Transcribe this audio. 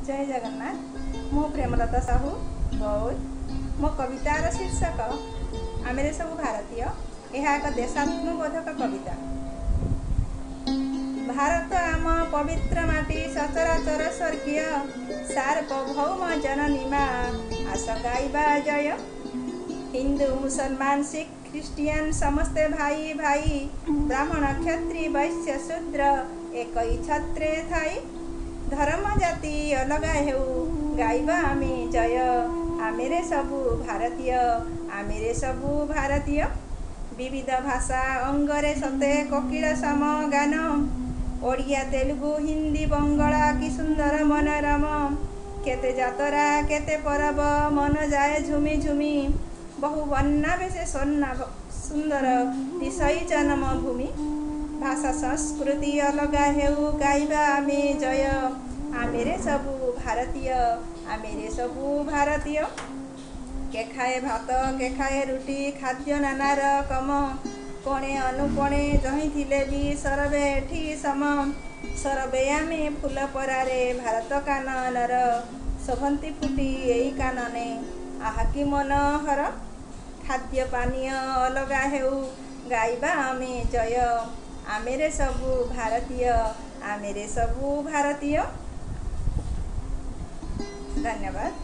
जय जगन्नाथ। मु प्रेमलता साहू बौद्ध। मो कवितार शीर्षक आमेरे सबु भारतीय। यह एक देशात्मबोधक कविता। भारत आम पवित्र माटी सचराचर स्वर्गीय सार्वभौम जननी माँ आस गाइबा जय। हिंदू मुसलमान सिख ख्रिस्टियान समस्ते भाई भाई ब्राह्मण क्षत्रिय वैश्य शूद्र एक छत्रे थाई। धर्म जाति अलग हेउ गाइबा आमे जय। आमेरे सबु भारतीय आमेरे सबु भारतीय। विविध भाषा अंगरे सते कोकिल सम गान। ओडिया तेलुगु हिंदी बंगला कि सुंदर मनोरम। केते जातरा केते परब मन जाए झुमी झुमी। बहु वर्णा बेसे स्वर्णा सुंदर दिशई जन्म भूमि। भाषा संस्कृति अलग हेउ गाइबा आमे जय। आमेरे सबु भारतीय आमेरे सबु भारतीय। के खाए भात के खाए रुटी खाद्य नाना रकम। कोणे अनुकोणे जही थिले भी सरबे एठी सम। सरबे आमे फूल परारे भारत काननर शोभंती फुटी एई कानने आहाकी मनोहर। खाद्य पानीय अलगा हेउ गाइबा आमे जय। आमेरे सबु भारतीय आमेरे सबु भारतीय। धन्यवाद।